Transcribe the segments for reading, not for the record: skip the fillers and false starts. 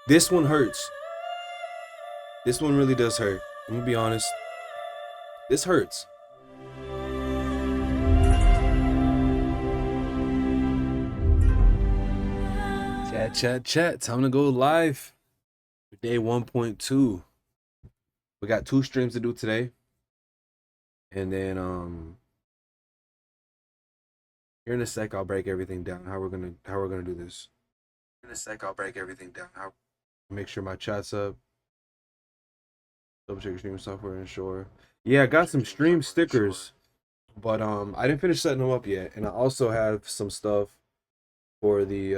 This one hurts. This one really does hurt. I'm gonna be honest. This hurts. Chat. Time to go live for day 1.2. We got 2 streams to do today. And then here in a sec I'll break everything down. How we're gonna do this. In a sec I'll break everything down. How make sure my chat's up. Double check stream software and ensure. Yeah, I got some stream stickers, but I didn't finish setting them up yet. And I also have some stuff for the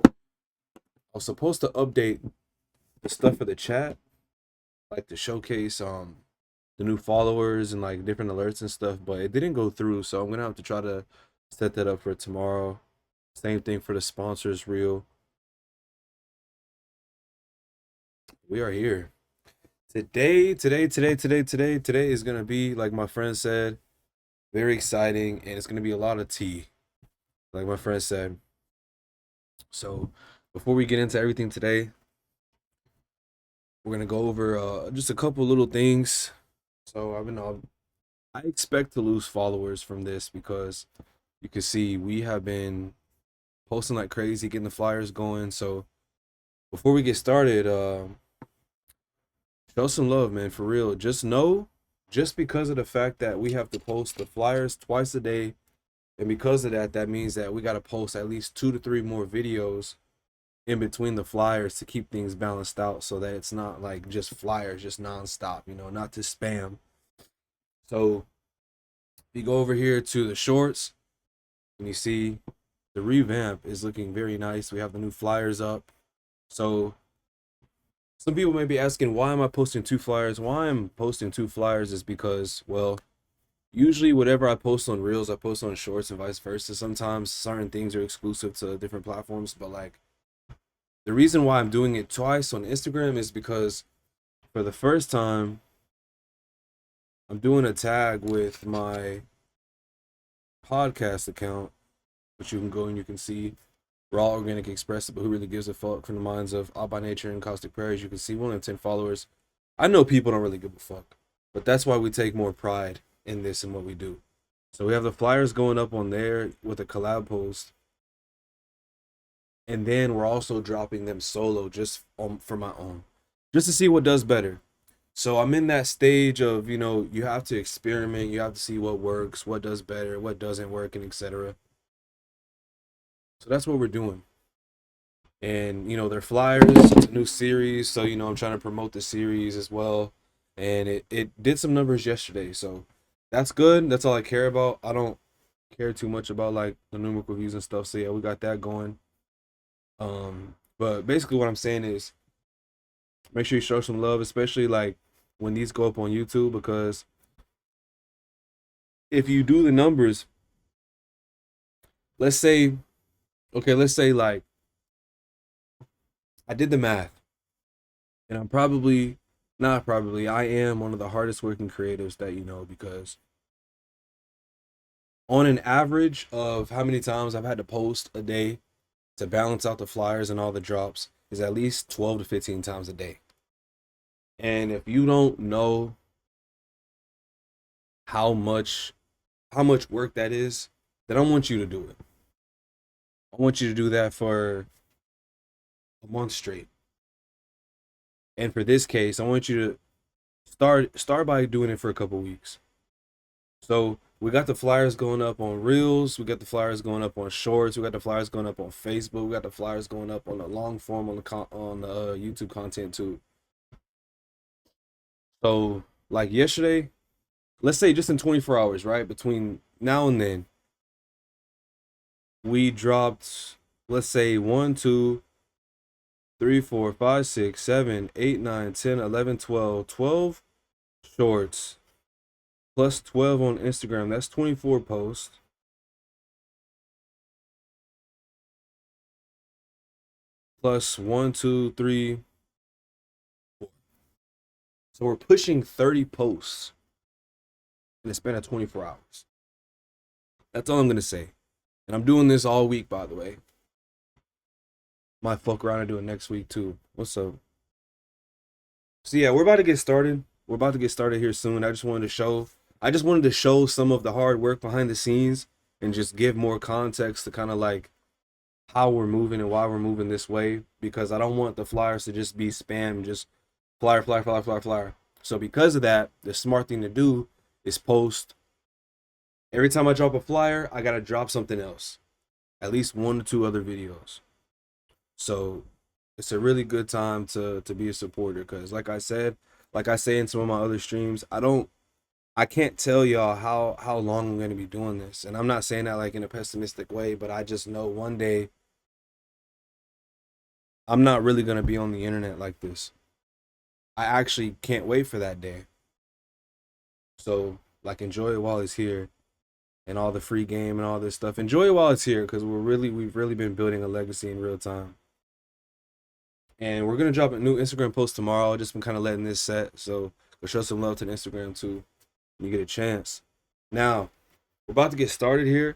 I was supposed to update the stuff for the chat, like to showcase the new followers and like different alerts and stuff, but it didn't go through, so I'm gonna have to try to set that up for tomorrow. Same thing for the sponsors reel. We are here. Today is gonna be, like my friend said, very exciting, and it's gonna be a lot of tea, like my friend said. So before we get into everything today, we're gonna go over just a couple little things. So I expect to lose followers from this because you can see we have been posting like crazy, getting the flyers going. So before we get started, show some love, man, for real. Just know, just because of the fact that we have to post the flyers twice a day, and because of that, that means that we got to post at least 2 to 3 more videos in between the flyers to keep things balanced out, so that it's not like just flyers, just nonstop, not to spam. So if you go over here to the shorts, and you see the revamp is looking very nice. We have the new flyers up. So some people may be asking, why am I posting 2 flyers? Why I'm posting 2 flyers is because, well, usually whatever I post on Reels, I post on Shorts and vice versa. Sometimes certain things are exclusive to different platforms, but like the reason why I'm doing it twice on Instagram is because for the first time, I'm doing a tag with my podcast account, which you can go and you can see Raw Organic Express, but who really gives a fuck, from the minds of All by Nature and Caustic Prairies. You can see 1 in 10 followers. I know people don't really give a fuck, but that's why we take more pride in this and what we do. So we have the flyers going up on there with a collab post, and then we're also dropping them solo just for my own, just to see what does better. So I'm in that stage of, you have to experiment, you have to see what works, what does better, what doesn't work, and etc. So that's what we're doing. And they're flyers. It's a new series, so I'm trying to promote the series as well. And it did some numbers yesterday, so that's good. That's all I care about. I don't care too much about like the numerical views and stuff. So yeah, we got that going. But basically what I'm saying is, make sure you show some love, especially like when these go up on YouTube, because if you do the numbers, let's say like I did the math, and I am one of the hardest working creatives that because on an average of how many times I've had to post a day to balance out the flyers and all the drops is at least 12 to 15 times a day. And if you don't know how much work that is, then I want you to do it. I want you to do that for a month straight. And for this case, I want you to start by doing it for a couple weeks. So we got the flyers going up on Reels, we got the flyers going up on Shorts, we got the flyers going up on Facebook, we got the flyers going up on the long form on the YouTube content too. So like yesterday, let's say just in 24 hours, right, between now and then, we dropped, let's say 1, 2, 3, 4, 5, 6, 7, 8, 9, 10, 11, 12, 12 shorts plus 12 on Instagram. That's 24 posts. Plus 1, 2, 3, 4. So we're pushing 30 posts in the span of 24 hours. That's all I'm going to say. And I'm doing this all week, by the way. Might fuck around and do it next week too. What's up? So yeah, we're about to get started. We're about to get started here soon. I just wanted to show some of the hard work behind the scenes and just give more context to kind of like how we're moving and why we're moving this way, because I don't want the flyers to just be spam, just flyer, flyer, flyer, flyer, flyer. So because of that, the smart thing to do is post every time I drop a flyer, I gotta drop something else. At least 1 to 2 other videos. So it's a really good time to be a supporter, because like I say in some of my other streams, I can't tell y'all how long I'm gonna be doing this. And I'm not saying that like in a pessimistic way, but I just know one day I'm not really gonna be on the internet like this. I actually can't wait for that day. So like enjoy it while it's here, and all the free game and all this stuff. Enjoy it while it's here, because we've really been building a legacy in real time. And we're gonna drop a new Instagram post tomorrow. I've just been kind of letting this set, so go show some love to the Instagram too when you get a chance. Now we're about to get started here.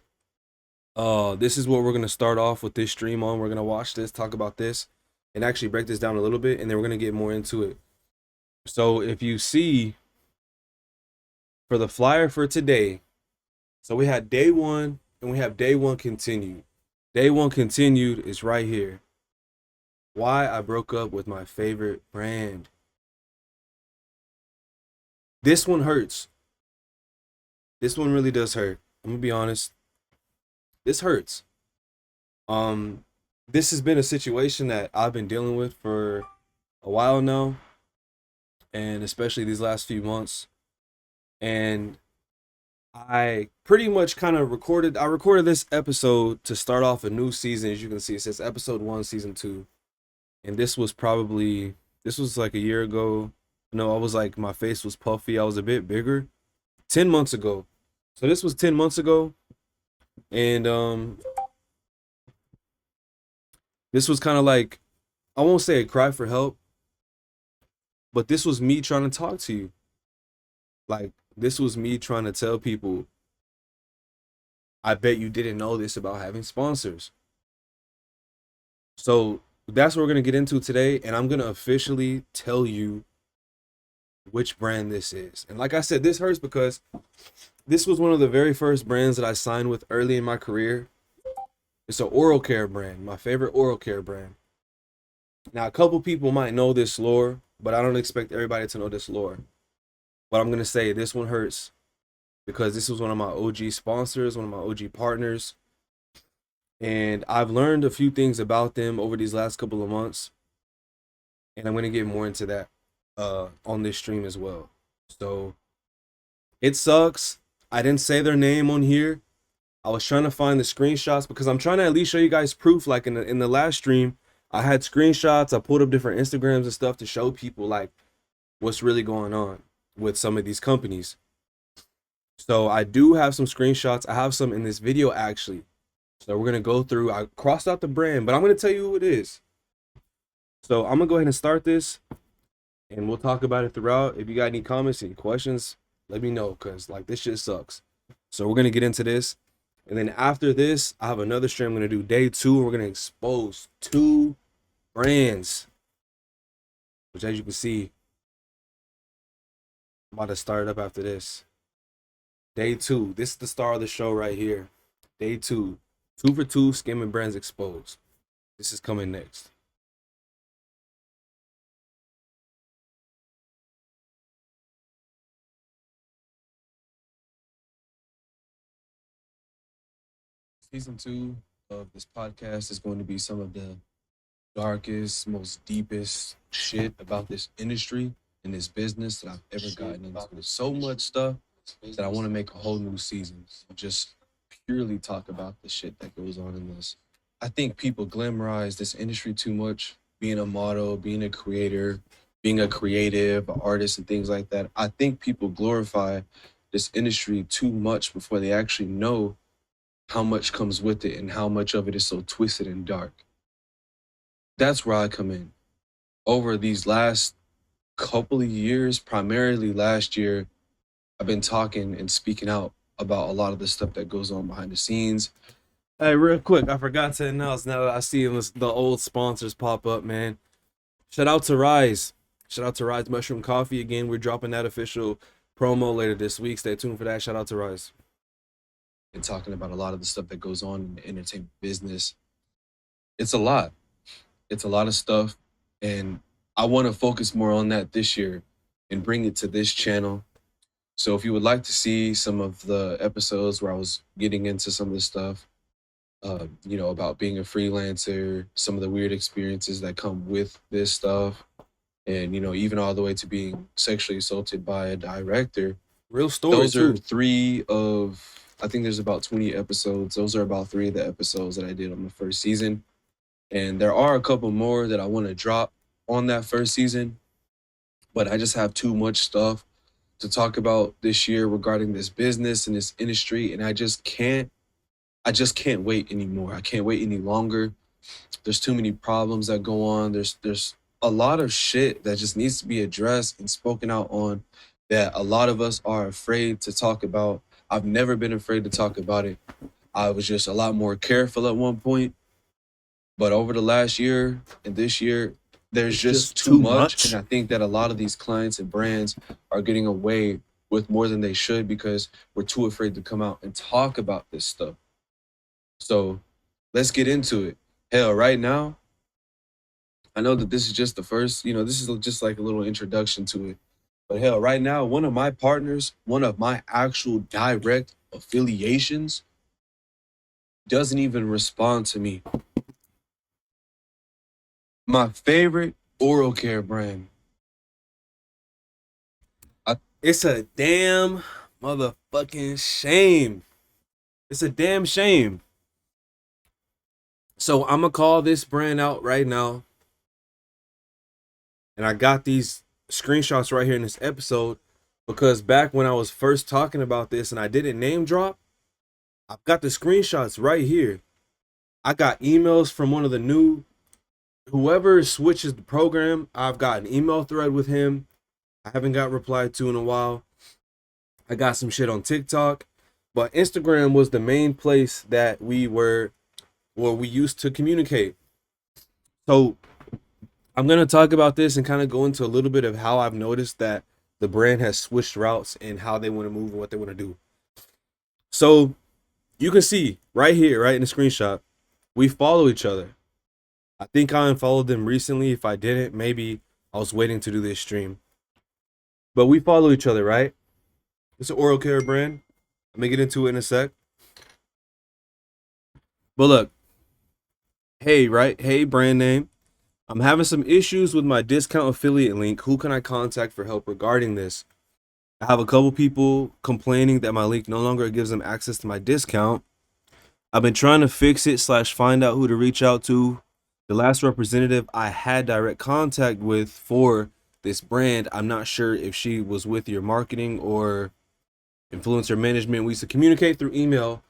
This is what we're gonna start off with this stream on. We're gonna watch this, talk about this, and actually break this down a little bit, and then we're gonna get more into it. So if you see for the flyer for today, so we had day one and we have day one continued. Day one continued is right here. Why I broke up with my favorite brand. This one hurts. This one really does hurt. I'm gonna be honest. This hurts. Um, this has been a situation that I've been dealing with for a while now, and especially these last few months. And I pretty much kind of I recorded this episode to start off a new season. As you can see, it says episode 1, season 2. And this was like a year ago. No, I was like, my face was puffy. I was a bit bigger. 10 months ago. So this was 10 months ago. And this was kind of like, I won't say a cry for help, but this was me trying to talk to you. Like, this was me trying to tell people, I bet you didn't know this about having sponsors. So that's what we're gonna get into today, and I'm gonna officially tell you which brand this is. And like I said, this hurts because this was one of the very first brands that I signed with early in my career. It's an oral care brand, my favorite oral care brand. Now, a couple people might know this lore, but I don't expect everybody to know this lore. But I'm gonna say this one hurts because this was one of my OG sponsors, one of my OG partners. And I've learned a few things about them over these last couple of months. And I'm gonna get more into that on this stream as well. So it sucks. I didn't say their name on here. I was trying to find the screenshots because I'm trying to at least show you guys proof. Like in the last stream, I had screenshots. I pulled up different Instagrams and stuff to show people like what's really going on with some of these companies. So I do have some screenshots. I have some in this video actually. So we're gonna go through. I crossed out the brand, but I'm gonna tell you who it is. So I'm gonna go ahead and start this, and we'll talk about it throughout. If you got any comments, any questions, let me know, because like this shit sucks. So we're gonna get into this, and then after this, I have another stream. I'm gonna do day 2, and we're gonna expose 2 brands, which as you can see, I'm about to start up after this. Day 2. This is the star of the show right here. Day 2. 2 for 2 skimming brands exposed. This is coming next. Season 2 of this podcast is going to be some of the darkest, most deepest shit about this industry and this business that I've ever gotten into. There's so much stuff that I want to make a whole new season. Just purely talk about the shit that goes on in this. I think people glamorize this industry too much, being a model, being a creator, being a creative, an artist, and things like that. I think people glorify this industry too much before they actually know how much comes with it and how much of it is so twisted and dark. That's where I come in. Over these last couple of years, primarily last year, I've been talking and speaking out about a lot of the stuff that goes on behind the scenes, Hey, real quick, I forgot to announce now that I see the old sponsors pop up, man. Shout out to Rise. Shout out to Rise Mushroom Coffee. Again, we're dropping that official promo later this week. Stay tuned for that. Shout out to Rise. And talking about a lot of the stuff that goes on in the entertainment business. It's a lot. It's a lot of stuff. And I want to focus more on that this year and bring it to this channel. So if you would like to see some of the episodes where I was getting into some of the stuff, about being a freelancer, some of the weird experiences that come with this stuff, and even all the way to being sexually assaulted by a director. Real story, Those are too. three of, I think there's about 20 episodes. Those are about three of the episodes that I did on the first season. And there are a couple more that I want to drop on that first season, but I just have too much stuff to talk about this year regarding this business and this industry. And I just can't wait anymore. I can't wait any longer. There's too many problems that go on. There's a lot of shit that just needs to be addressed and spoken out on that a lot of us are afraid to talk about. I've never been afraid to talk about it. I was just a lot more careful at one point, but over the last year and this year, there's It's just just too too much. And much. I think that a lot of these clients and brands are getting away with more than they should because we're too afraid to come out and talk about this stuff. So let's get into it. Hell, right now, I know that this is just the first, this is just like a little introduction to it. But hell, right now, one of my partners, one of my actual direct affiliations, doesn't even respond to me. My favorite oral care brand. I, It's a damn motherfucking shame. It's a damn shame. So I'm gonna call this brand out right now. And I got these screenshots right here in this episode because back when I was first talking about this and I didn't name drop, I've got the screenshots right here. I got emails from one of the new whoever switches the program. I've got an email thread with him. I haven't got replied to in a while. I got some shit on TikTok, but Instagram was the main place that we were where we used to communicate. So I'm gonna talk about this and kind of go into a little bit of how I've noticed that the brand has switched routes and how they want to move and what they want to do. So you can see right here, right in the screenshot, we follow each other. I think I unfollowed them recently. If I didn't, maybe I was waiting to do this stream. But we follow each other, right? It's an oral care brand. I'm gonna get into it in a sec. But look, hey, right? Hey, brand name. I'm having some issues with my discount affiliate link. Who can I contact for help regarding this? I have a couple people complaining that my link no longer gives them access to my discount. I've been trying to fix it slash find out who to reach out to. The last representative I had direct contact with for this brand, I'm not sure if she was with your marketing or influencer management. We used to communicate through email.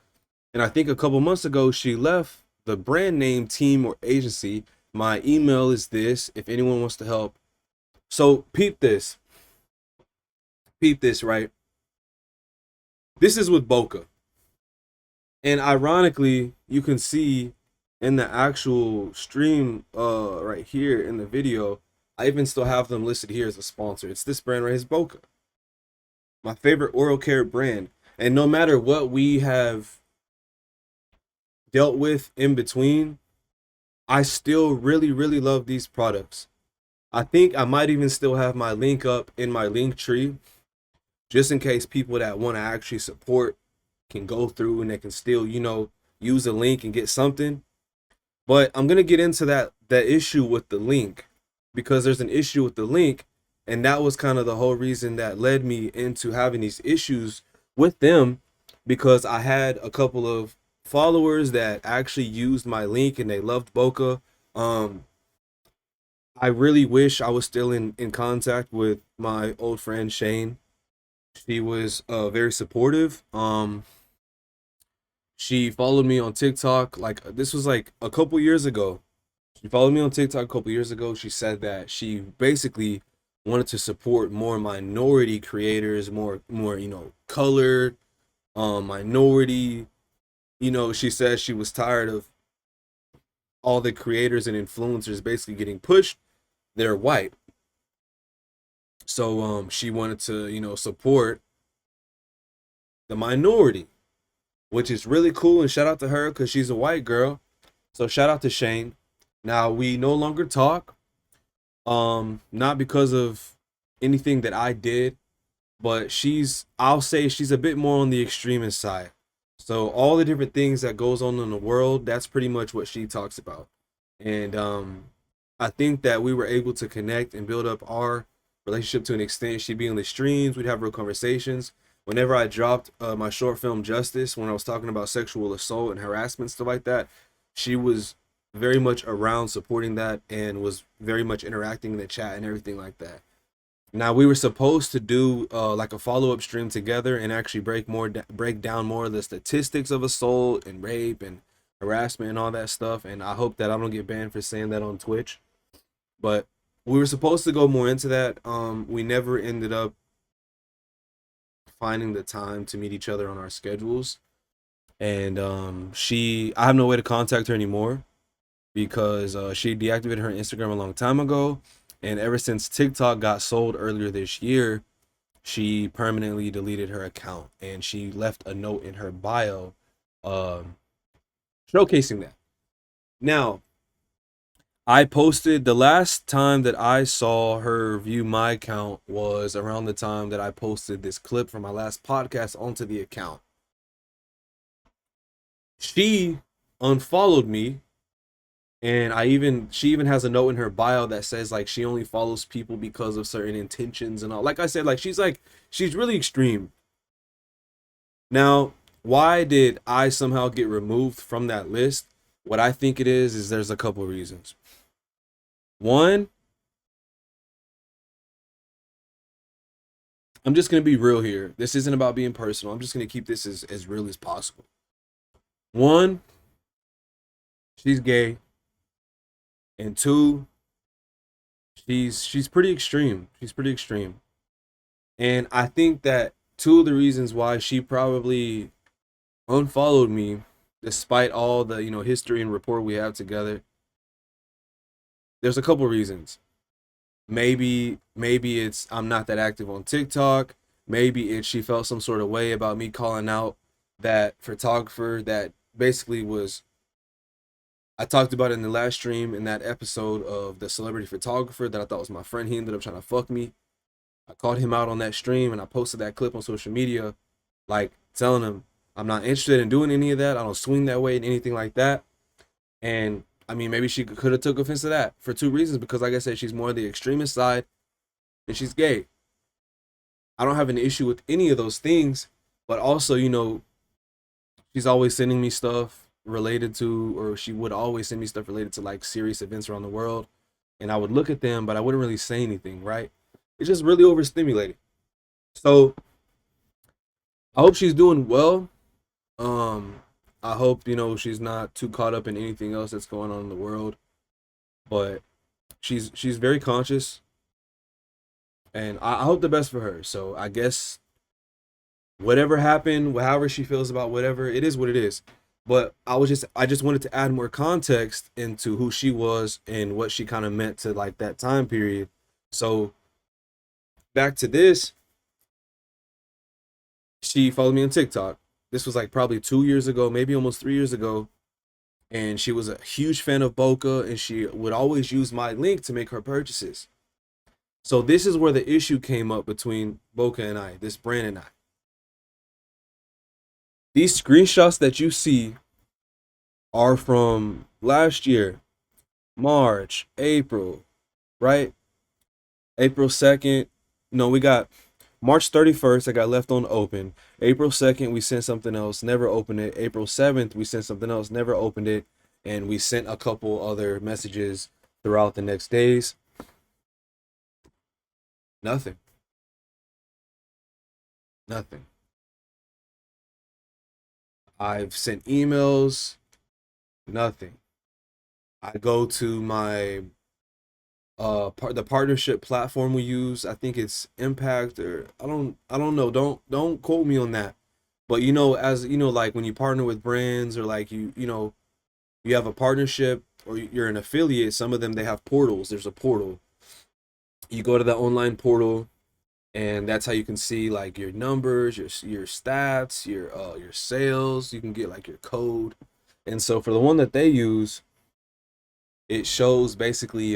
And I think a couple months ago, she left the brand name team or agency. My email is this if anyone wants to help. So peep this. Peep this, right? This is with Boca. And ironically, you can see in the actual stream right here in the video, I even still have them listed here as a sponsor. It's this brand right here, Boca. My favorite oral care brand. And no matter what we have dealt with in between, I still really, really love these products. I think I might even still have my link up in my link tree just in case people that want to actually support can go through and they can still, use a link and get something. But I'm gonna get into that issue with the link because there's an issue with the link, and that was kind of the whole reason that led me into having these issues with them because I had a couple of followers that actually used my link and they loved Boca. Um, I really wish I was still in contact with my old friend Shane. She was very supportive. She followed me on TikTok. Like this was like a couple years ago. She followed me on TikTok a couple years ago. She said that she basically wanted to support more minority creators, more colored, minority she said she was tired of all the creators and influencers basically getting pushed. They're white. So she wanted to, support the minority, which is really cool. And shout out to her because she's a white girl. So shout out to Shane. Now we no longer talk. Not because of anything that I did, but I'll say she's a bit more on the extremist side. So all the different things that goes on in the world, that's pretty much what she talks about. And I think that we were able to connect and build up our relationship to an extent. She'd be on the streams, we'd have real conversations. Whenever I dropped my short film Justice, when I was talking about sexual assault and harassment, stuff like that, she was very much around supporting that and was very much interacting in the chat and everything like that. Now we were supposed to do like a follow-up stream together and actually break down more of the statistics of assault and rape and harassment and all that stuff. And I hope that I don't get banned for saying that on Twitch. But we were supposed to go more into that. We never ended up finding the time to meet each other on our schedules. And I have no way to contact her anymore because she deactivated her Instagram a long time ago. And ever since TikTok got sold earlier this year, she permanently deleted her account and she left a note in her bio showcasing that. Now, I posted the last time that I saw her view my account was around the time that I posted this clip from my last podcast onto the account. She unfollowed me, and she even has a note in her bio that says like she only follows people because of certain intentions and all. Like I said, she's really extreme. Now, why did I somehow get removed from that list? What I think it is there's a couple reasons. One, I'm just going to be real here. This isn't about being personal. I'm just going to keep this as real as possible. One, she's gay. And two, she's pretty extreme. She's pretty extreme. And I think that two of the reasons why she probably unfollowed me, despite all the, history and rapport we have together, there's a couple reasons. Maybe it's I'm not that active on TikTok. Maybe it's she felt some sort of way about me calling out that photographer that basically was, I talked about it in the last stream in that episode of the celebrity photographer that I thought was my friend. He ended up trying to fuck me. I called him out on that stream and I posted that clip on social media, like telling him I'm not interested in doing any of that. I don't swing that way and anything like that. And I mean, maybe she could have took offense to that for two reasons. Because like I said, she's more the extremist side and she's gay. I don't have an issue with any of those things, but also, she's always sending me stuff related to, or she would always send me stuff related to like serious events around the world. And I would look at them, but I wouldn't really say anything, right? It's just really overstimulating. So I hope she's doing well. I hope, she's not too caught up in anything else that's going on in the world. But she's very conscious. And I hope the best for her. So I guess whatever happened, however she feels about whatever, it is what it is. But I just wanted to add more context into who she was and what she kind of meant to like that time period. So back to this, she followed me on TikTok. This was like probably 2 years ago, maybe almost 3 years ago. And she was a huge fan of Boca and she would always use my link to make her purchases. So this is where the issue came up between Boca and I, this brand and I. These screenshots that you see are from last year, March, April, right? April 2nd. No, we got March 31st, I got left on open. April 2nd, we sent something else, never opened it. April 7th, we sent something else, never opened it. And we sent a couple other messages throughout the next days. Nothing. Nothing. I've sent emails, nothing. I go to my the partnership platform we use. I think it's Impact or I don't know. Don't quote me on that. But you know, as you know, like when you partner with brands or like you know, you have a partnership or you're an affiliate, some of them they have portals. There's a portal. You go to the online portal and that's how you can see like your numbers, your stats, your sales. You can get like your code. And so for the one that they use, it shows basically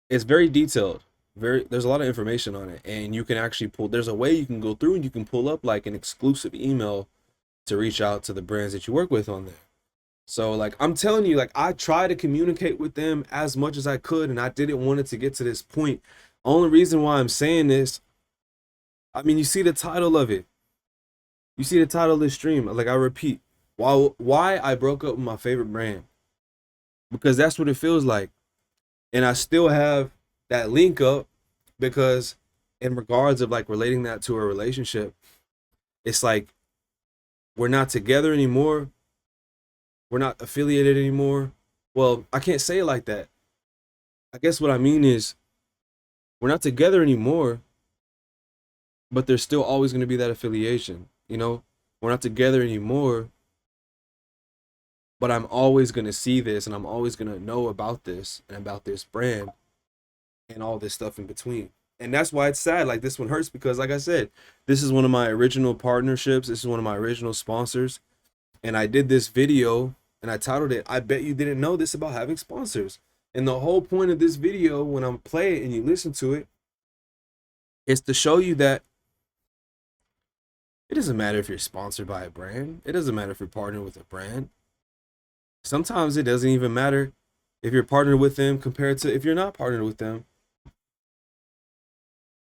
it's very detailed. There's a lot of information on it and you can actually pull there's a way you can go through and you can pull up like an exclusive email to reach out to the brands that you work with on there. So like I'm telling you, like I try to communicate with them as much as I could, and I didn't want it to get to this point. Only reason why I'm saying this, I mean, you see the title of it. You see the title of this stream. Like I repeat, why I broke up with my favorite brand. Because that's what it feels like. And I still have that link up because in regards of like relating that to a relationship, it's like we're not together anymore. We're not affiliated anymore. Well, I can't say it like that. I guess what I mean is we're not together anymore, but there's still always going to be that affiliation. You know, we're not together anymore, but I'm always going to see this and I'm always going to know about this and about this brand and all this stuff in between. And that's why it's sad. Like this one hurts because, like I said, this is one of my original partnerships. This is one of my original sponsors. And I did this video and I titled it, I bet you didn't know this about having sponsors. And the whole point of this video, when I'm playing and you listen to it, is to show you that it doesn't matter if you're sponsored by a brand. It doesn't matter if you're partnered with a brand. Sometimes it doesn't even matter if you're partnered with them compared to if you're not partnered with them,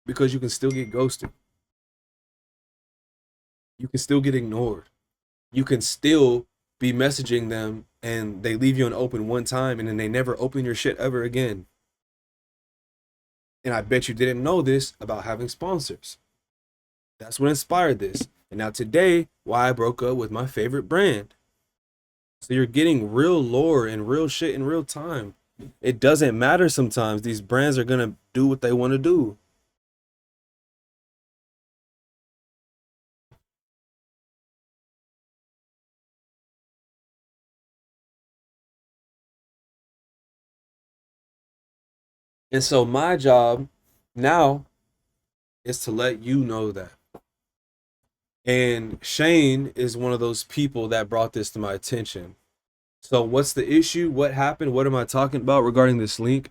because you can still get ghosted. You can still get ignored. You can still be messaging them and they leave you on open one time and then they never open your shit ever again. And I bet you didn't know this about having sponsors. That's what inspired this. And now today, why I broke up with my favorite brand. So you're getting real lore and real shit in real time. It doesn't matter sometimes. These brands are going to do what they want to do. And so my job now is to let you know that. And Shane is one of those people that brought this to my attention. So what's the issue? What happened? What am I talking about regarding this link?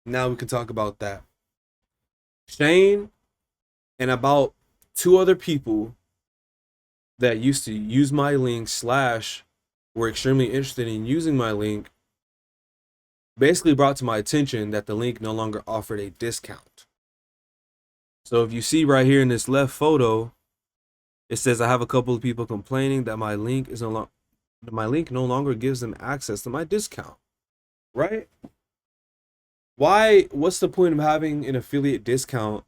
Now we can talk about that. Shane and about 2 other people that used to use my link / were extremely interested in using my link basically brought to my attention that the link no longer offered a discount. So if you see right here in this left photo, it says I have a couple of people complaining that my link no longer gives them access to my discount. Right? What's the point of having an affiliate discount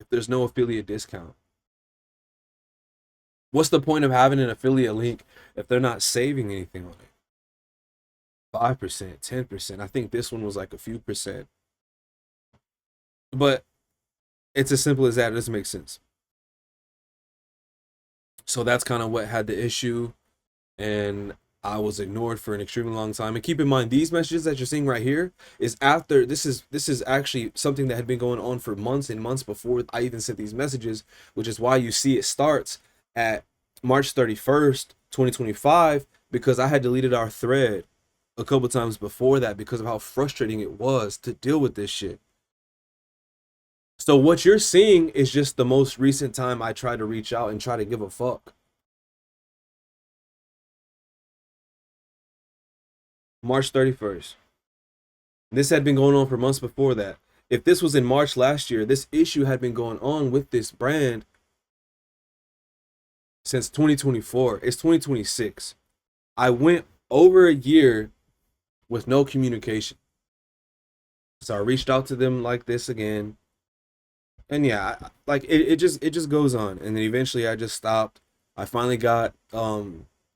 if there's no affiliate discount? What's the point of having an affiliate link if they're not saving anything on it? 5%, 10%. I think this one was like a few percent. But it's as simple as that. It doesn't make sense. So that's kind of what had the issue. And I was ignored for an extremely long time. And keep in mind, these messages that you're seeing right here is after this is actually something that had been going on for months and months before I even sent these messages, which is why you see it starts at March 31st, 2025, because I had deleted our thread a couple times before that because of how frustrating it was to deal with this shit. So what you're seeing is just the most recent time I tried to reach out and try to give a fuck. March 31st. This had been going on for months before that. If this was in March last year, this issue had been going on with this brand since 2024. It's 2026. I went over a year with no communication. So I reached out to them like this again. And yeah, it just goes on. And then eventually I just stopped. I finally got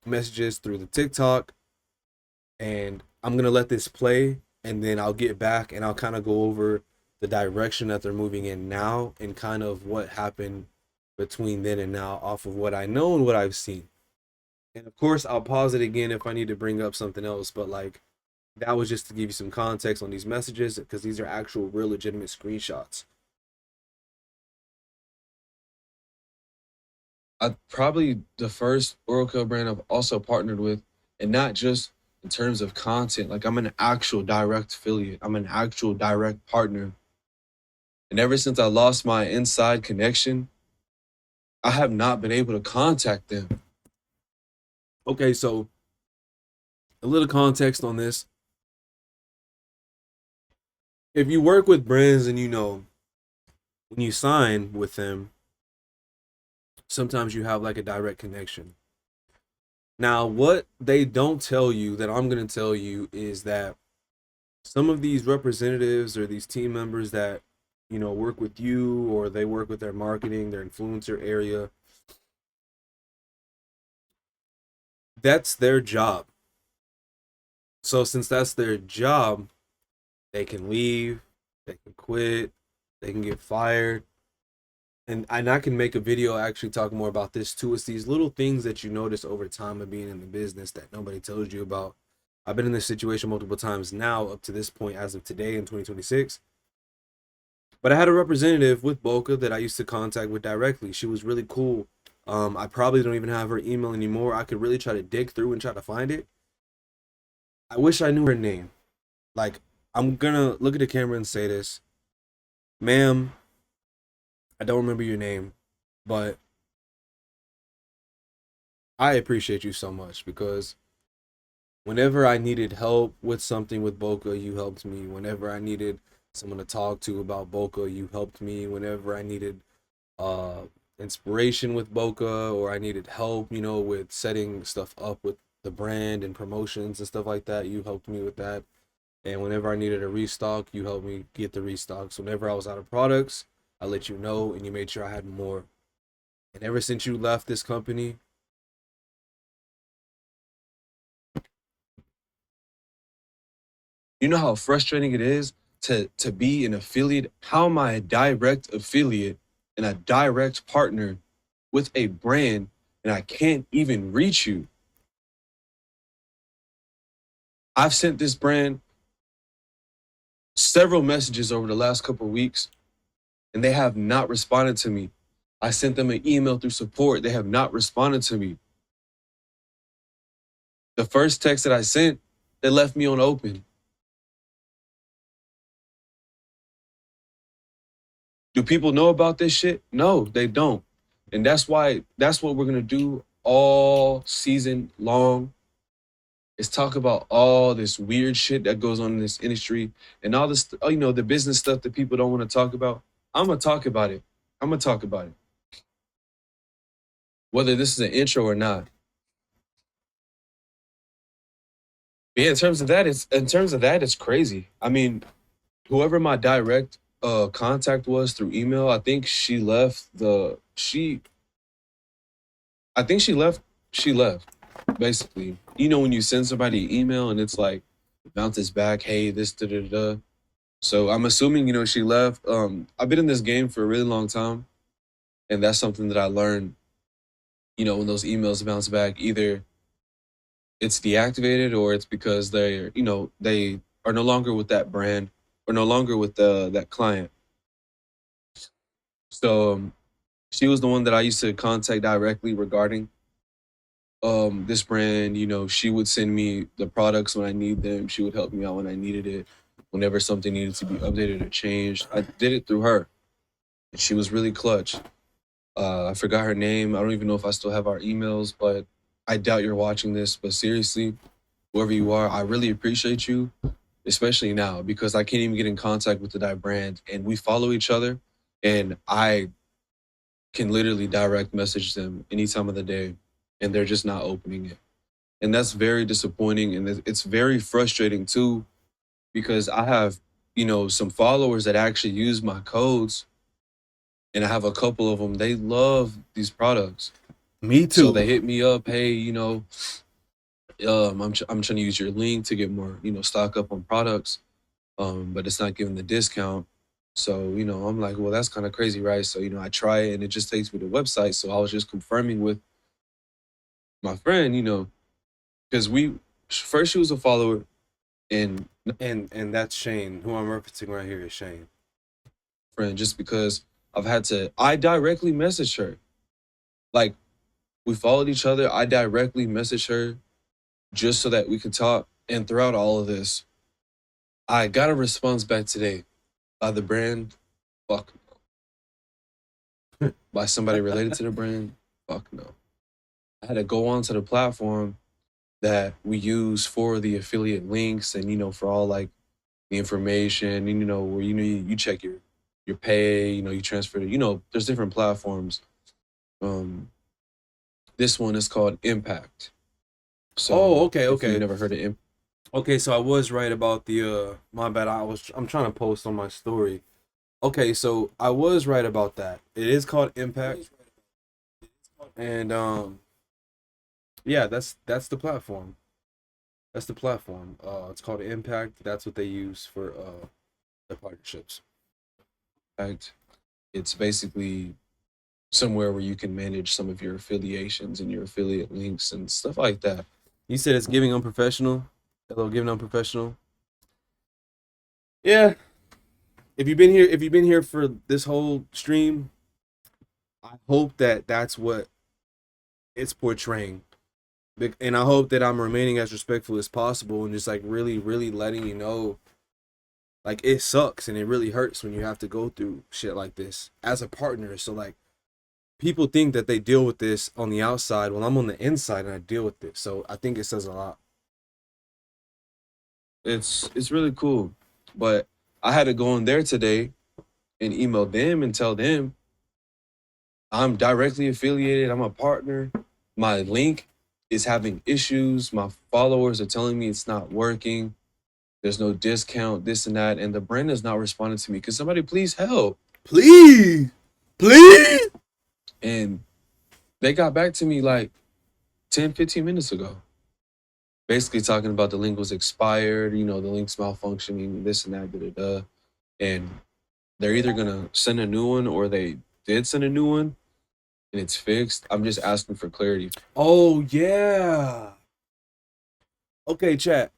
messages through the TikTok. And I'm going to let this play. And then I'll get back and I'll kind of go over the direction that they're moving in now and kind of what happened between then and now off of what I know and what I've seen. And of course, I'll pause it again if I need to bring up something else, but like that was just to give you some context on these messages because these are actual real legitimate screenshots. I probably the first oral care brand I've also partnered with, and not just in terms of content. Like I'm an actual direct affiliate. I'm an actual direct partner. And ever since I lost my inside connection, I have not been able to contact them. Okay, so a little context on this. If you work with brands and you know when you sign with them, sometimes you have like a direct connection. Now, what they don't tell you that I'm going to tell you is that some of these representatives or these team members that, you know, work with you or they work with their marketing, their influencer area, that's their job. So, since that's their job, they can leave, they can quit, they can get fired. And I can make a video actually talking more about this too. It's these little things that you notice over time of being in the business that nobody tells you about. I've been in this situation multiple times now up to this point as of today in 2026. But I had a representative with Boca that I used to contact with directly. She was really cool. I probably don't even have her email anymore. I could really try to dig through and try to find it. I wish I knew her name. Like, I'm gonna look at the camera and say this. Ma'am, I don't remember your name, but I appreciate you so much because whenever I needed help with something with Boca, you helped me. Whenever I needed someone to talk to about Boca, you helped me. Whenever I needed uh inspiration with Boca or I needed help, you know, with setting stuff up with the brand and promotions and stuff like that, you helped me with that. And whenever I needed a restock, you helped me get the restocks. Whenever I was out of products, I let you know and you made sure I had more. And ever since you left this company, You know how frustrating it is to be an affiliate? How am I a direct affiliate and a direct partner with a brand and I can't even reach you? I've sent this brand several messages over the last couple of weeks and they have not responded to me. I sent them an email through support. They have not responded to me. The first text that I sent, they left me on open. Do people know about this shit? No, they don't. And that's what we're gonna do all season long is talk about all this weird shit that goes on in this industry and all this, you know, the business stuff that people don't want to talk about. I'm gonna talk about it. I'm gonna talk about it. Whether this is an intro or not. But yeah, in terms of that, it's crazy. I mean, whoever my direct contact was through email, I think she left, basically. You know, when you send somebody an email and it's like bounces back, hey, this da da da. So I'm assuming, you know, she left. I've been in this game for a really long time, and that's something that I learned, you know, when those emails bounce back, either it's deactivated or it's because they're, you know, they are no longer with that brand or no longer with that client. So she was the one that I used to contact directly regarding this brand. You know, she would send me the products when I need them. She would help me out when I needed it. Whenever something needed to be updated or changed, I did it through her. And she was really clutch. I forgot her name. I don't even know if I still have our emails, but I doubt you're watching this. But seriously, whoever you are, I really appreciate you, especially now because I can't even get in contact with the brand and we follow each other and I can literally direct message them any time of the day and they're just not opening it. And that's very disappointing and it's very frustrating too because I have, you know, some followers that actually use my codes and I have a couple of them, they love these products. me So too. they hit me up, hey, you know, I'm trying to use your link to get more, you know, stock up on products, but it's not giving the discount. So, I'm like, well, that's kind of crazy, right? So, I try it and it just takes me to the website. So I was just confirming with my friend, because we first she was a follower and And that's Shane. Who I'm referencing right here is Shane. friend just because I directly messaged her. Like we followed each other. I directly messaged her just so that we could talk. And throughout all of this, I got a response back today by the brand. Fuck no. By somebody related to the brand. Fuck no. I had to go onto the platform that we use for the affiliate links and for all like the information and where you check your pay, you transfer to, there's different platforms. Um this one is called Impact. Oh, So okay, if you've okay. never heard of Impact, Okay, so I was right about the my bad. I'm trying to post on my story. Okay, so I was right about that. It is called Impact. And yeah, that's the platform. That's the platform. It's called Impact. That's what they use for the partnerships. it's basically somewhere where you can manage some of your affiliations and your affiliate links and stuff like that. You said it's giving unprofessional. Hello, giving unprofessional. Yeah. If you've been here for this whole stream, I hope that that's what it's portraying. And I hope that I'm remaining as respectful as possible and just like really, really letting you know, like it sucks and it really hurts when you have to go through shit like this as a partner. So like people think that they deal with this on the outside. Well, I'm on the inside and I deal with it. So I think it says a lot. It's really cool. But I had to go in there today and email them and tell them I'm directly affiliated. I'm a partner. My link is having issues. My followers are telling me it's not working. There's no discount, this and that. And the brand is not responding to me. Can somebody please help? Please, please. And they got back to me like 10, 15 minutes ago. Basically talking about the link was expired, the link's malfunctioning, this and that, da da da. And they're either gonna send a new one or they did send a new one and it's fixed. I'm just asking for clarity. Oh yeah. Okay, chat.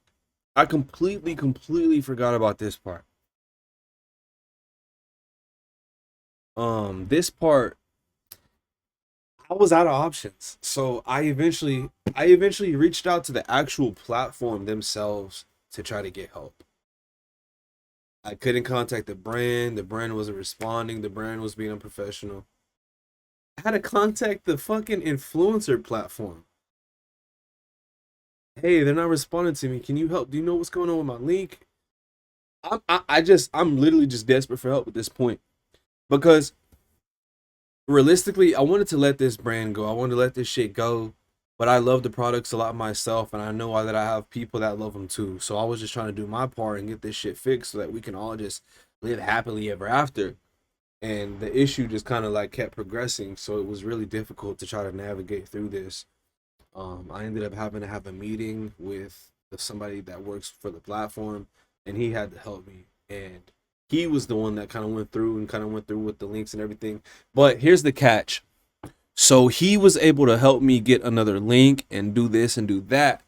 I completely forgot about this part. This part, I was out of options. So I eventually reached out to the actual platform themselves to try to get help. I couldn't contact the brand. The brand wasn't responding. The brand was being unprofessional. I had to contact the fucking influencer platform. Hey, they're not responding to me. Can you help? Do you know what's going on with my link? I'm literally just desperate for help at this point because realistically, I wanted to let this brand go. I wanted to let this shit go, but I love the products a lot myself, and I know that I have people that love them too. So I was just trying to do my part and get this shit fixed so that we can all just live happily ever after. And the issue just kind of like kept progressing, so it was really difficult to try to navigate through this. I ended up having to have a meeting with somebody that works for the platform, and he had to help me. And he was the one that kind of went through with the links and everything. But here's the catch. So he was able to help me get another link and do this and do that.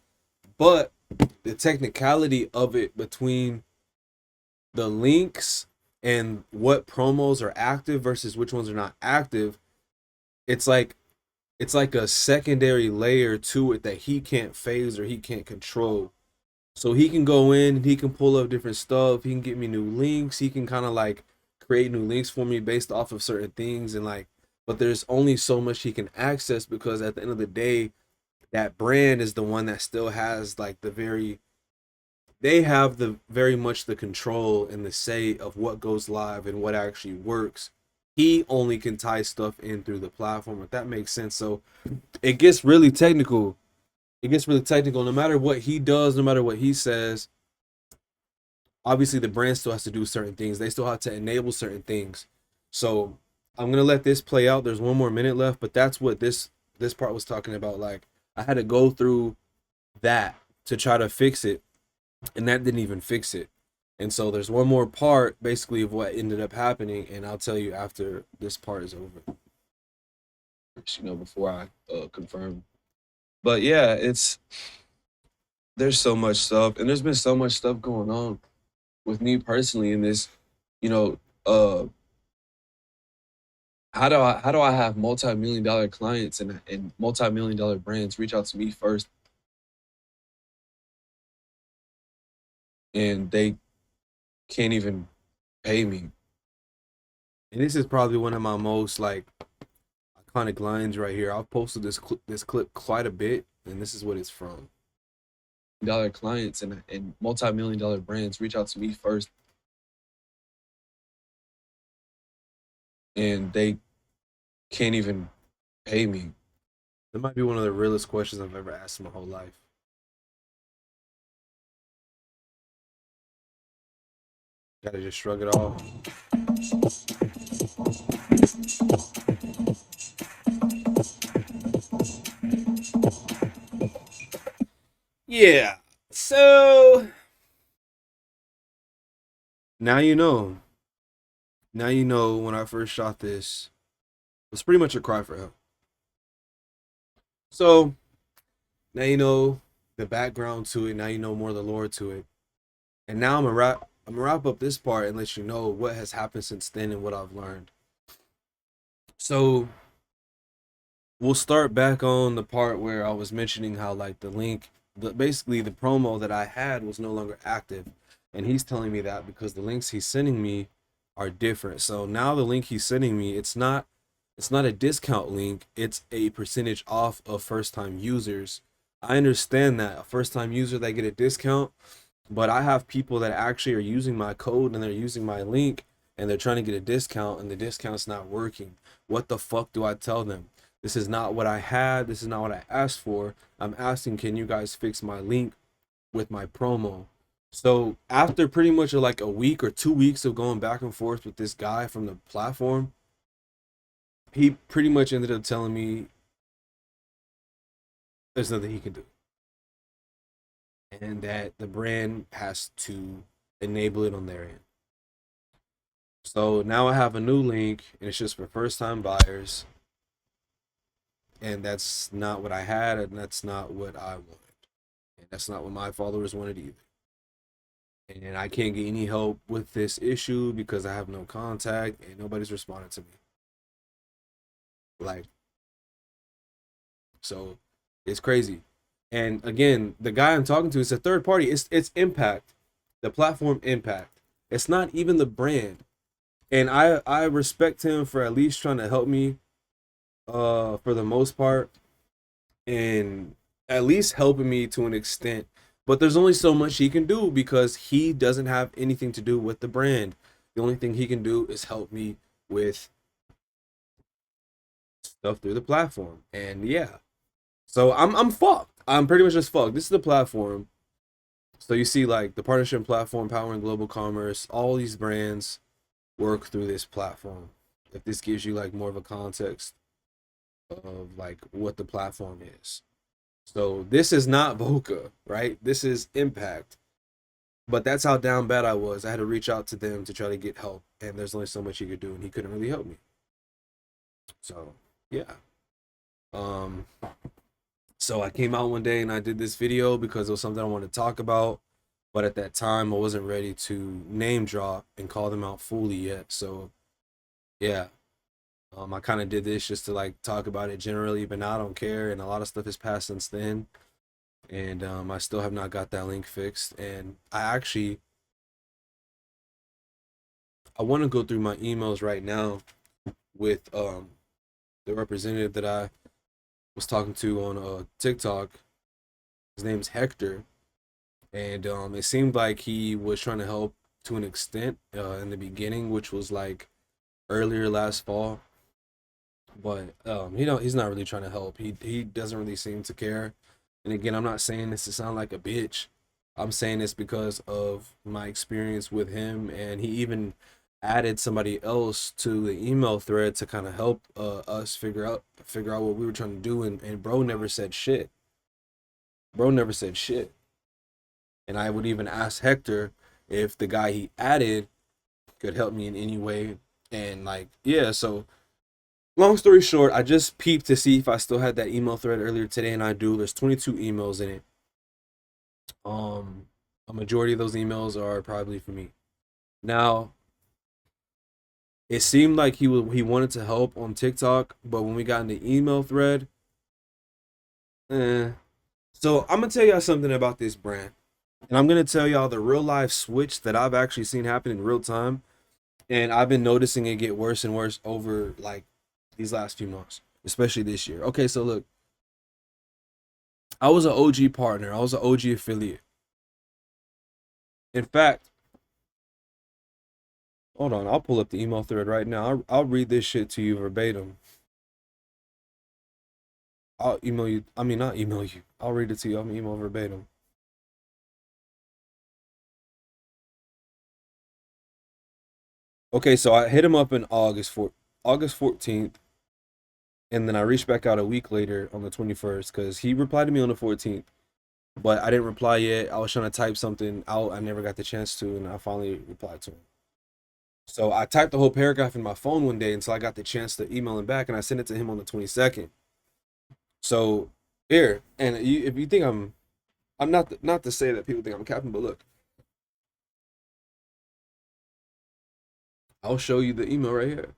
But the technicality of it between the links and what promos are active versus which ones are not active, it's like a secondary layer to it that he can't phase or he can't control. So he can go in and he can pull up different stuff. He can get me new links. He can kind of like create new links for me based off of certain things and like, but there's only so much he can access because at the end of the day, that brand is the one that still has like they have the very much the control and the say of what goes live and what actually works. He only can tie stuff in through the platform, if that makes sense. So it gets really technical. It gets really technical. No matter what he does, no matter what he says, obviously the brand still has to do certain things. They still have to enable certain things. So I'm gonna let this play out. There's one more minute left, but that's what this part was talking about. Like I had to go through that to try to fix it, and that didn't even fix it. And so there's one more part basically of what ended up happening, and I'll tell you after this part is over. Before I confirm. But yeah, there's so much stuff, and there's been so much stuff going on with me personally in this. You know, how do I have multi-million dollar clients and multi-million dollar brands reach out to me first, and they can't even pay me? And this is probably one of my most like iconic lines right here. I've posted this clip quite a bit, and this is what it's from. Dollar clients and multi-million dollar brands reach out to me first, and they can't even pay me. That might be one of the realest questions I've ever asked in my whole life. Gotta just shrug it off. Yeah. So now you know. Now you know when I first shot this, it was pretty much a cry for help. So now you know the background to it. Now you know more of the lore to it. And now I'm gonna wrap up this part and let you know what has happened since then and what I've learned. So we'll start back on the part where I was mentioning how like the link, basically the promo that I had was no longer active, and he's telling me that because the links he's sending me are different. So now the link he's sending me, it's not a discount link, it's a percentage off of first time users. I understand that a first time user, they get a discount, but I have people that actually are using my code and they're using my link and they're trying to get a discount and the discount's not working. What the fuck do I tell them? This is not what I had. This is not what I asked for. I'm asking, can you guys fix my link with my promo? So after pretty much like a week or 2 weeks of going back and forth with this guy from the platform, he pretty much ended up telling me there's nothing he can do, and that the brand has to enable it on their end. So now I have a new link, and it's just for first time buyers, and that's not what I had, and that's not what I wanted, and that's not what my followers wanted either. And I can't get any help with this issue because I have no contact and nobody's responding to me. Like, so it's crazy. And again, the guy I'm talking to is a third party. It's Impact, the platform Impact. It's not even the brand. And I respect him for at least trying to help me for the most part, and at least helping me to an extent. But there's only so much he can do because he doesn't have anything to do with the brand. The only thing he can do is help me with stuff through the platform. And yeah. So I'm fucked. I'm pretty much just fucked. This is the platform. So you see like the partnership platform powering global commerce, all these brands work through this platform. If this gives you like more of a context of like what the platform is. So this is not Voca, right? This is Impact. But that's how down bad I was. I had to reach out to them to try to get help, and there's only so much he could do, and he couldn't really help me. So yeah. Um. So I came out one day and I did this video because it was something I wanted to talk about, but at that time I wasn't ready to name drop and call them out fully yet. So yeah. I kind of did this just to like talk about it generally, but now I don't care, and a lot of stuff has passed since then, and I still have not got that link fixed. And I want to go through my emails right now with the representative that I was talking to on TikTok. His name's Hector, and it seemed like he was trying to help to an extent in the beginning, which was like earlier last fall. But he's not really trying to help. He doesn't really seem to care. And again, I'm not saying this to sound like a bitch. I'm saying this because of my experience with him, and he even added somebody else to the email thread to kind of help us figure out what we were trying to do. And bro never said shit. Bro never said shit. And I would even ask Hector, if the guy he added could help me in any way. And like, yeah, so long story short, I just peeped to see if I still had that email thread earlier today, and I do. There's 22 emails in it. A majority of those emails are probably for me. Now, it seemed like he wanted to help on TikTok, but when we got in the email thread, eh. So I'm gonna tell y'all something about this brand, and I'm gonna tell y'all the real life switch that I've actually seen happen in real time, and I've been noticing it get worse and worse over like these last few months, especially this year. Okay, so look, I was an OG partner, I was an OG affiliate. In fact, hold on, I'll pull up the email thread right now. I'll read this shit to you verbatim. I'll email you. I mean, not email you. I'll read it to you. I'm email verbatim. Okay, so I hit him up in August 14th, and then I reached back out a week later on the 21st because he replied to me on the 14th, but I didn't reply yet. I was trying to type something out. I never got the chance to, and I finally replied to him. So I typed the whole paragraph in my phone one day until I got the chance to email him back, and I sent it to him on the 22nd. So here, and if you think I'm not to say that people think I'm capping, but look, I'll show you the email right here.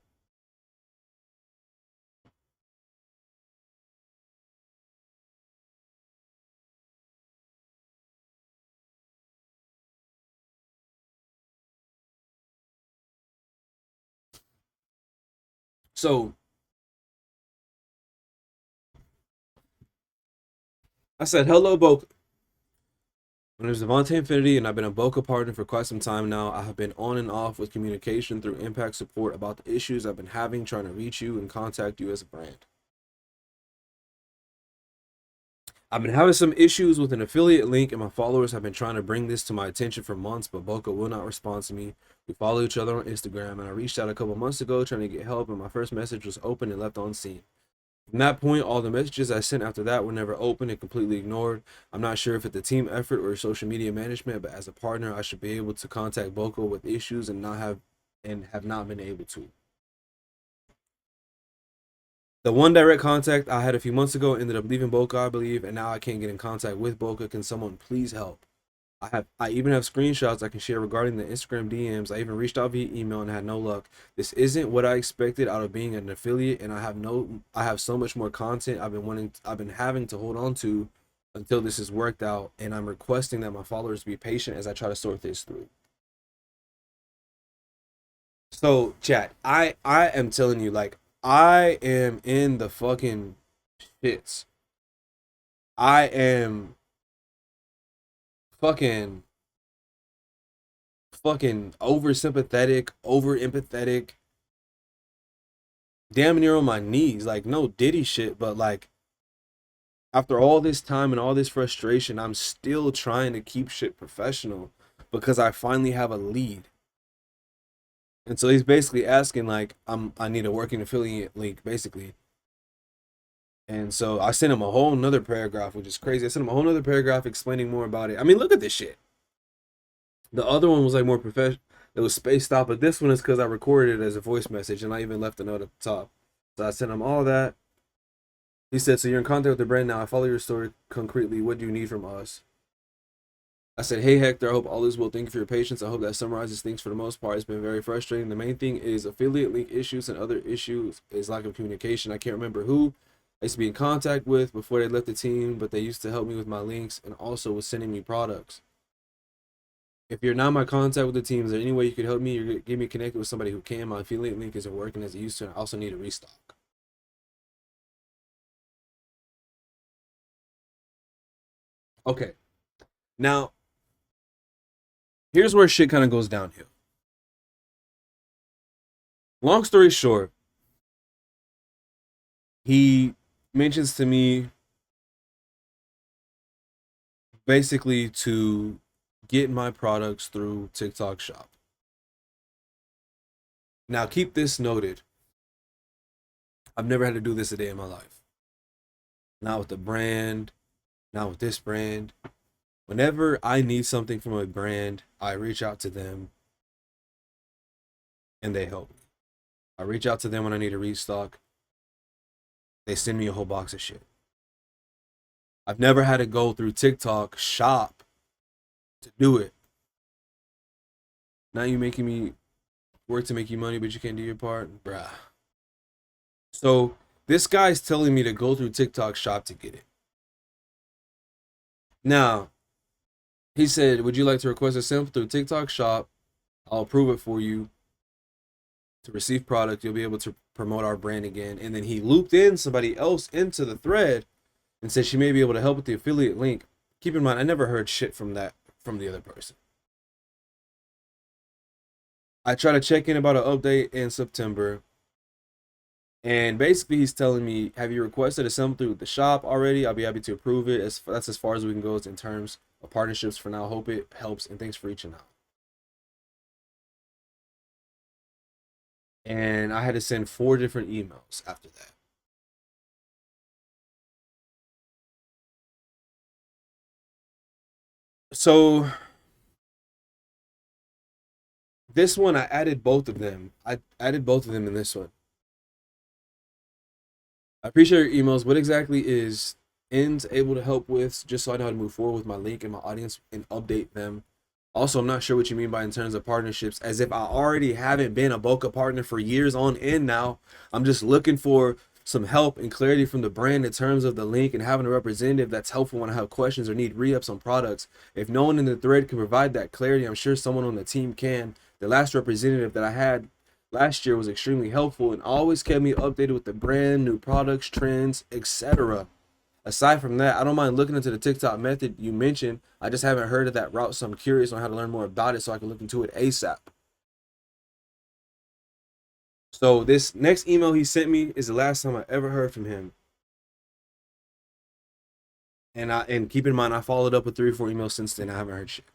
So I said, hello, Boca. My name is Devontae Infinity, and I've been a Boca partner for quite some time now. I have been on and off with communication through Impact Support about the issues I've been having trying to reach you and contact you as a brand. I've been having some issues with an affiliate link, and my followers have been trying to bring this to my attention for months, but Boca will not respond to me. We follow each other on Instagram, and I reached out a couple months ago trying to get help, and my first message was open and left unseen. From that point, all the messages I sent after that were never opened and completely ignored. I'm not sure if it's a team effort or social media management, but as a partner, I should be able to contact Boca with issues and have not been able to. The one direct contact I had a few months ago ended up leaving Boca, I believe, and now I can't get in contact with Boca. Can someone please help? I even have screenshots I can share regarding the Instagram DMs. I even reached out via email and had no luck. This isn't what I expected out of being an affiliate, and I have so much more content I've been having to hold on to until this is worked out, and I'm requesting that my followers be patient as I try to sort this through. So, chat, I am telling you, like, I am in the fucking shits. I am fucking over sympathetic, over empathetic, damn near on my knees. Like, no Diddy shit, but like, after all this time and all this frustration, I'm still trying to keep shit professional because I finally have a lead. And so he's basically asking like, I need a working affiliate link, basically. And so I sent him a whole nother paragraph, which is crazy. I sent him a whole nother paragraph explaining more about it. I mean, look at this shit. The other one was like more professional. It was spaced out, but this one is because I recorded it as a voice message and I even left a note at the top. So I sent him all that. He said, so you're in contact with the brand now. I follow your story concretely. What do you need from us? I said, hey, Hector, I hope all is well. Thank you for your patience. I hope that summarizes things for the most part. It's been very frustrating. The main thing is affiliate link issues, and other issues is lack of communication. I can't remember who I used to be in contact with before they left the team, but they used to help me with my links and also with sending me products. If you're not my contact with the team, is there any way you could help me or get me connected with somebody who can? My affiliate link isn't working as it used to, and I also need a restock. Okay. Now, here's where shit kind of goes downhill. Long story short, he mentions to me basically to get my products through TikTok Shop. Now, keep this noted. I've never had to do this a day in my life. Not with the brand, not with this brand. Whenever I need something from a brand, I reach out to them and they help me. I reach out to them when I need a restock. They send me a whole box of shit. I've never had to go through TikTok shop to do it. Now you making me work to make you money, but you can't do your part, bruh. So this guy's telling me to go through TikTok shop to get it. Now, he said, would you like to request a sample through TikTok shop? I'll approve it for you. To receive product, you'll be able to promote our brand again. And then he looped in somebody else into the thread and said she may be able to help with the affiliate link. Keep in mind, I never heard shit from the other person. I try to check in about an update in September. And basically he's telling me, have you requested a sample through the shop already? I'll be happy to approve it. That's as far as we can go in terms of partnerships for now. Hope it helps, and thanks for reaching out. And I had to send 4 different emails after that. So this one, I added both of them. I added both of them in this one. I appreciate your emails. What exactly is Ends able to help with, just so I know how to move forward with my link and my audience and update them? Also, I'm not sure what you mean by in terms of partnerships, as if I already haven't been a Boca partner for years on end now. I'm just looking for some help and clarity from the brand in terms of the link and having a representative that's helpful when I have questions or need re-ups on products. If no one in the thread can provide that clarity, I'm sure someone on the team can. The last representative that I had last year was extremely helpful and always kept me updated with the brand, new products, trends, etc. Aside from that, I don't mind looking into the TikTok method you mentioned. I just haven't heard of that route, so I'm curious on how to learn more about it so I can look into it ASAP. So this next email he sent me is the last time I ever heard from him. And keep in mind, I followed up with 3 or 4 emails since then. I haven't heard shit.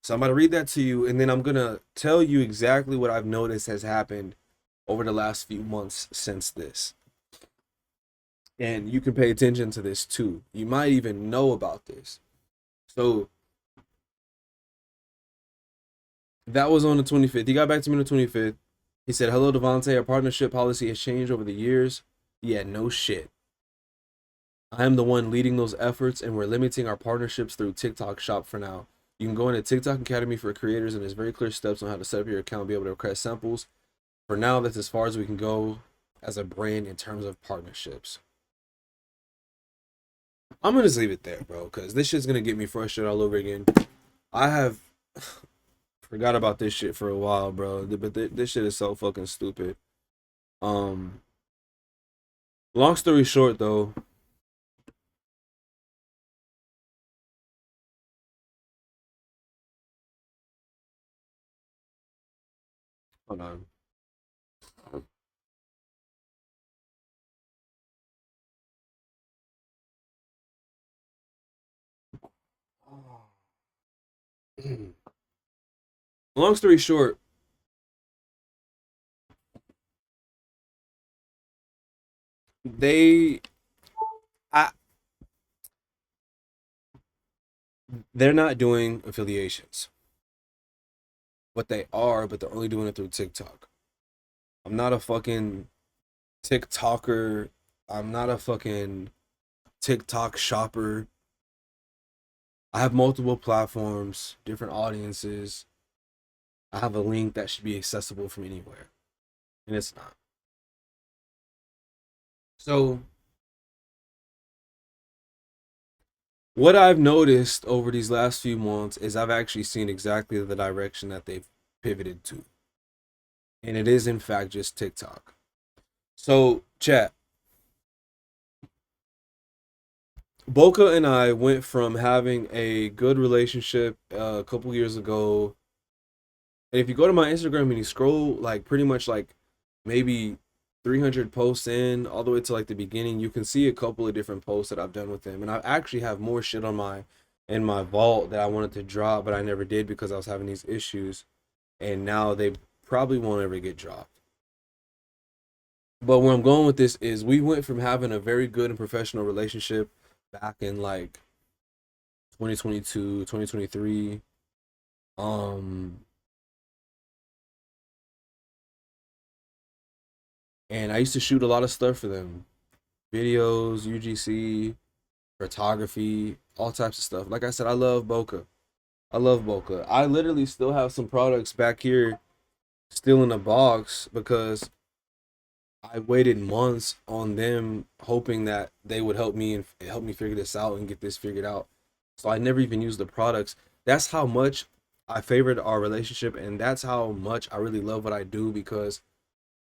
So I'm going to read that to you, and then I'm going to tell you exactly what I've noticed has happened over the last few months since this. And you can pay attention to this too. You might even know about this. So that was on the 25th. He got back to me on the 25th. He said, hello, Devontae. Our partnership policy has changed over the years. Yeah, no shit. I am the one leading those efforts, and we're limiting our partnerships through TikTok Shop for now. You can go into TikTok Academy for creators, and there's very clear steps on how to set up your account and be able to request samples. For now, that's as far as we can go as a brand in terms of partnerships. I'm gonna just leave it there, bro, because this shit's gonna get me frustrated all over again. I have forgot about this shit for a while, bro, but this shit is so fucking stupid. Long story short, though, hold on. Long story short, they, I, they're not doing affiliations. What they are, but they're only doing it through TikTok. I'm not a fucking TikToker. I'm not a fucking TikTok shopper. I have multiple platforms, different audiences. I have a link that should be accessible from anywhere, and it's not. So, what I've noticed over these last few months is I've actually seen exactly the direction that they've pivoted to. And it is, in fact, just TikTok. So, chat. Boca and I went from having a good relationship a couple years ago. And if you go to my Instagram and you scroll, like, pretty much like maybe 300 posts in all the way to like the beginning, you can see a couple of different posts that I've done with him. And I actually have more shit on my vault that I wanted to drop, but I never did because I was having these issues. And now they probably won't ever get dropped. But where I'm going with this is we went from having a very good and professional relationship back in like 2022, 2023. Um, and I used to shoot a lot of stuff for them. Videos, UGC, photography, all types of stuff. Like I said, I love Boca. I love Boca. I literally still have some products back here still in a box because I waited months on them hoping that they would help me and help me figure this out and get this figured out. So I never even used the products. That's how much I favored our relationship, and that's how much I really love what I do because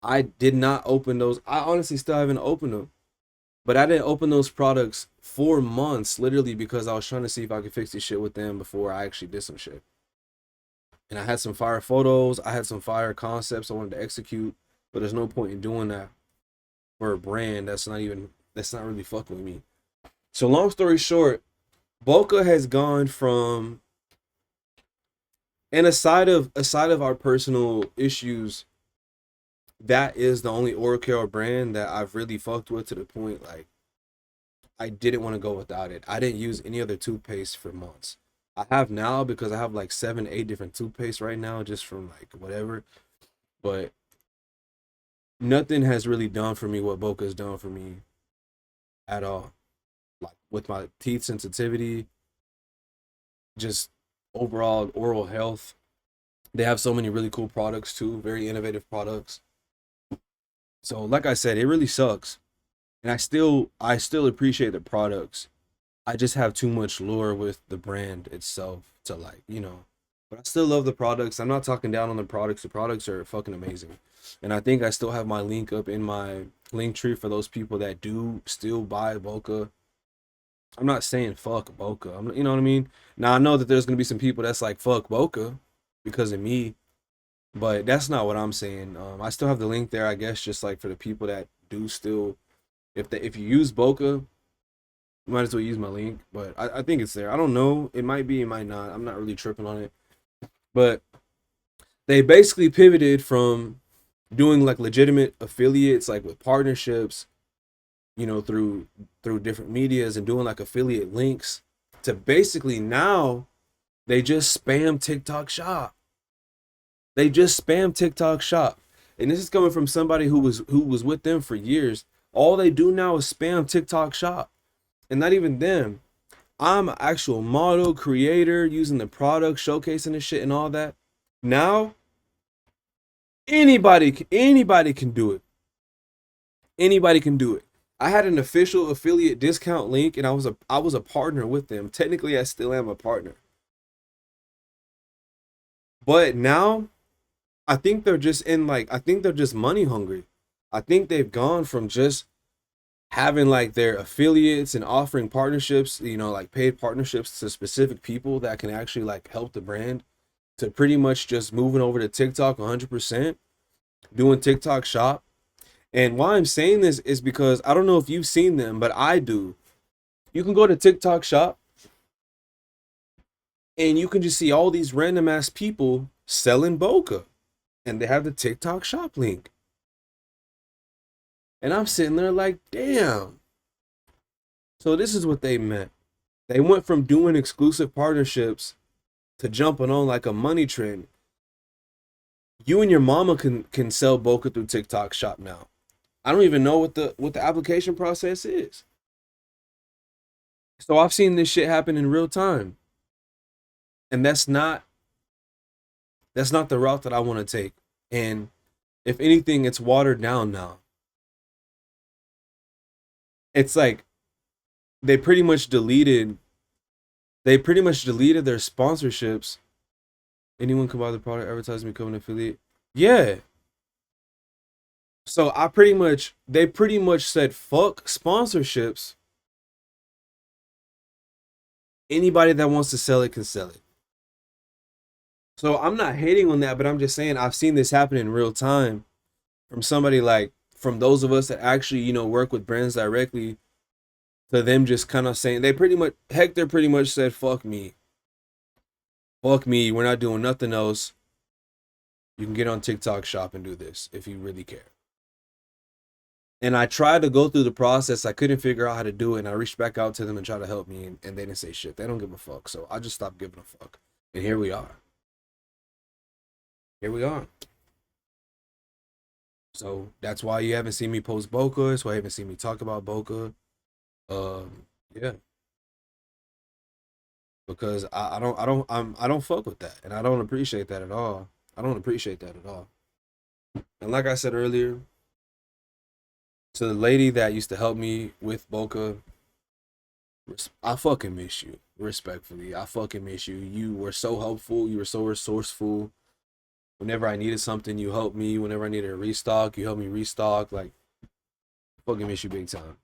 I did not open those. I honestly still haven't opened them, but I didn't open those products for months literally because I was trying to see if I could fix this shit with them before I actually did some shit. And I had some fire photos, I had some fire concepts I wanted to execute, but there's no point in doing that for a brand that's not really fucking with me. So long story short, Boca has gone from, and aside of our personal issues, that is the only oral care brand that I've really fucked with to the point like I didn't want to go without it. I didn't use any other toothpaste for months. I have now because I have like 7, 8 different toothpaste right now just from like whatever. But nothing has really done for me what Boca's done for me at all. Like with my teeth sensitivity, just overall oral health. They have so many really cool products too, very innovative products. So like I said, it really sucks. And I still appreciate the products. I just have too much lure with the brand itself to like, but I still love the products. I'm not talking down on the products. The products are fucking amazing. And I think I still have my link up in my link tree for those people that do still buy Boca. I'm not saying fuck Boca. You know what I mean? Now I know that there's gonna be some people that's like fuck Boca because of me, but that's not what I'm saying. I still have the link there, I guess, just like for the people that do still. If you use Boca, you might as well use my link. But I think it's there. I don't know. It might be. It might not. I'm not really tripping on it. But they basically pivoted from doing like legitimate affiliates, like with partnerships, through different medias and doing like affiliate links, to basically now they just spam TikTok shop. They just spam TikTok shop. And this is coming from somebody who was with them for years. All they do now is spam TikTok shop. And not even them. I'm an actual model, creator, using the product, showcasing the shit and all that. Now, anybody can do it. Anybody can do it. I had an official affiliate discount link and I was a partner with them. Technically, I still am a partner. But now I think they're just money hungry. I think they've gone from just having like their affiliates and offering partnerships, like paid partnerships to specific people that can actually like help the brand, to pretty much just moving over to TikTok 100%, doing TikTok shop. And why I'm saying this is because I don't know if you've seen them, but I do. You can go to TikTok shop and you can just see all these random ass people selling Boca, and they have the TikTok shop link. And I'm sitting there like, damn. So this is what they meant. They went from doing exclusive partnerships to jumping on like a money trend. You and your mama can sell Boca through TikTok shop now. I don't even know what the application process is. So I've seen this shit happen in real time. And that's not the route that I want to take. And if anything, it's watered down now. It's like they pretty much deleted they pretty much deleted their sponsorships. Anyone can buy the product, advertise, and become an affiliate. Yeah. So they pretty much said fuck sponsorships. Anybody that wants to sell it can sell it. So I'm not hating on that, but I'm just saying I've seen this happen in real time from somebody like from those of us that actually, work with brands directly, to them just kind of saying they pretty much Hector pretty much said, fuck me. Fuck me. We're not doing nothing else. You can get on TikTok shop and do this if you really care. And I tried to go through the process. I couldn't figure out how to do it. And I reached back out to them and tried to help me. And they didn't say shit. They don't give a fuck. So I just stopped giving a fuck. And here we are. Here we are. So that's why you haven't seen me post Boca. That's why you haven't seen me talk about Boca. Yeah. Because I don't fuck with that. And I don't appreciate that at all. I don't appreciate that at all. And like I said earlier, to the lady that used to help me with Boca, I fucking miss you. Respectfully, I fucking miss you. You were so helpful. You were so resourceful. Whenever I needed something, you helped me. Whenever I needed a restock, you helped me restock. Like, fucking miss you big time.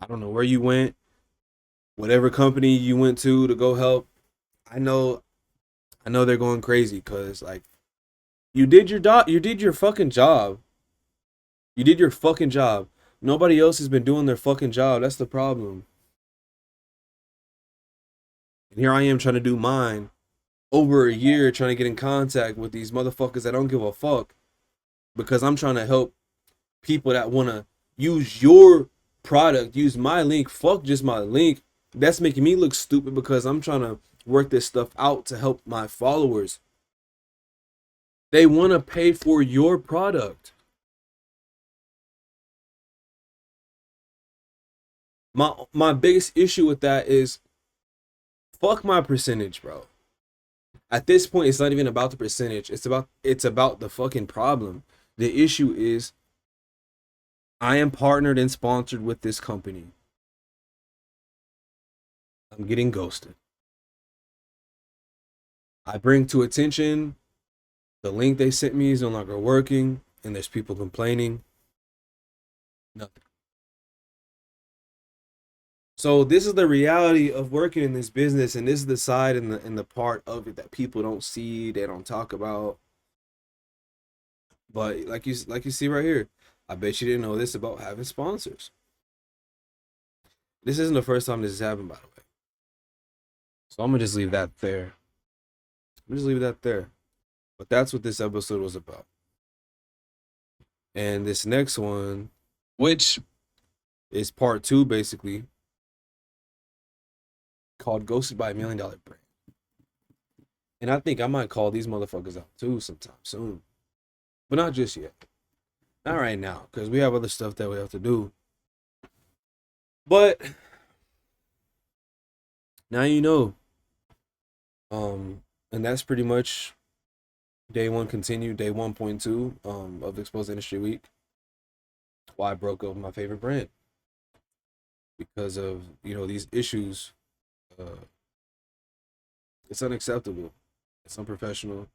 I don't know where you went. Whatever company you went to go help, I know they're going crazy because like you did your fucking job. You did your fucking job. Nobody else has been doing their fucking job. That's the problem. And here I am trying to do mine over a year, trying to get in contact with these motherfuckers that don't give a fuck because I'm trying to help people that want to use your product, use my link. Fuck just my link. That's making me look stupid because I'm trying to work this stuff out to help my followers. They want to pay for your product. My biggest issue with that is fuck my percentage, bro. At this point, it's not even about the percentage. It's about the fucking problem. The issue is I am partnered and sponsored with this company. I'm getting ghosted. I bring to attention the link they sent me is no longer working, and there's people complaining. Nothing. So this is the reality of working in this business, and this is the side and the part of it that people don't see, they don't talk about. But like you see right here, I bet you didn't know this about having sponsors. This isn't the first time this has happened, by the way. So I'm gonna just leave that there. But that's what this episode was about. And this next one, Which is part 2, basically, called Ghosted by $1 Million Brand. And I think I might call these motherfuckers out too sometime soon. But not just yet. Not right now, because we have other stuff that we have to do. But now you know. And that's pretty much day 1 continued, day 1.2 of Exposed Industry Week. Why I broke up with my favorite brand. Because of, these issues. It's unacceptable. It's unprofessional.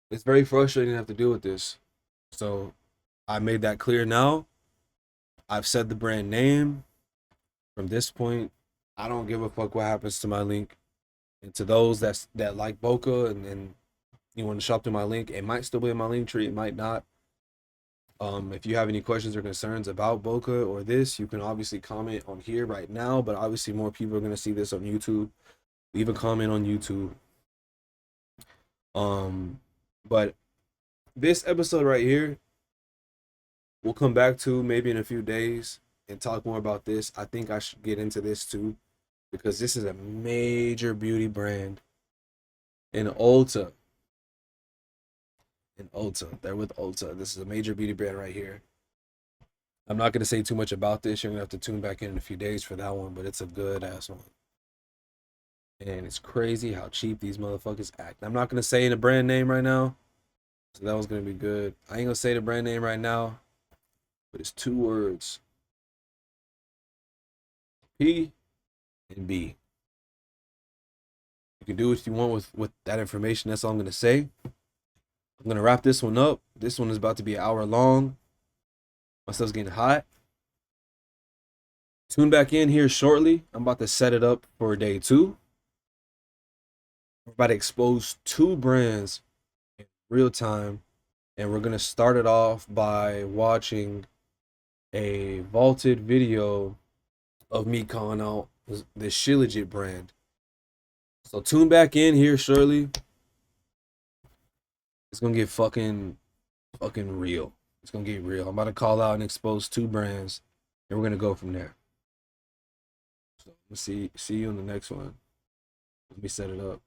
It's very frustrating to have to deal with this. So I made that clear now. I've said the brand name. From this point, I don't give a fuck what happens to my link. And to those that like Boca and you want to shop through my link, it might still be in my link tree. It might not. If you have any questions or concerns about Boca or this, you can obviously comment on here right now. But obviously more people are going to see this on YouTube. Leave a comment on YouTube. But this episode right here, we'll come back to maybe in a few days and talk more about this. I think I should get into this too, because this is a major beauty brand in Ulta. They're with Ulta. This is a major beauty brand right here. I'm not going to say too much about this. You're going to have to tune back in a few days for that one, but it's a good ass one. And it's crazy how cheap these motherfuckers act. I'm not going to say the brand name right now, so that was going to be good. I ain't going to say the brand name right now, but it's 2 words. P and B. You can do what you want with that information. That's all I'm going to say. I'm going to wrap this one up. This one is about to be an hour long. My stuff's getting hot. Tune back in here shortly. I'm about to set it up for day 2. We're about to expose 2 brands in real time. And we're going to start it off by watching a vaulted video of me calling out the Shilajit brand. So tune back in here shortly. It's going to get fucking real. It's gonna get real. I'm about to call out and expose 2 brands, and we're gonna go from there. So let's see you in the next one. Let me set it up.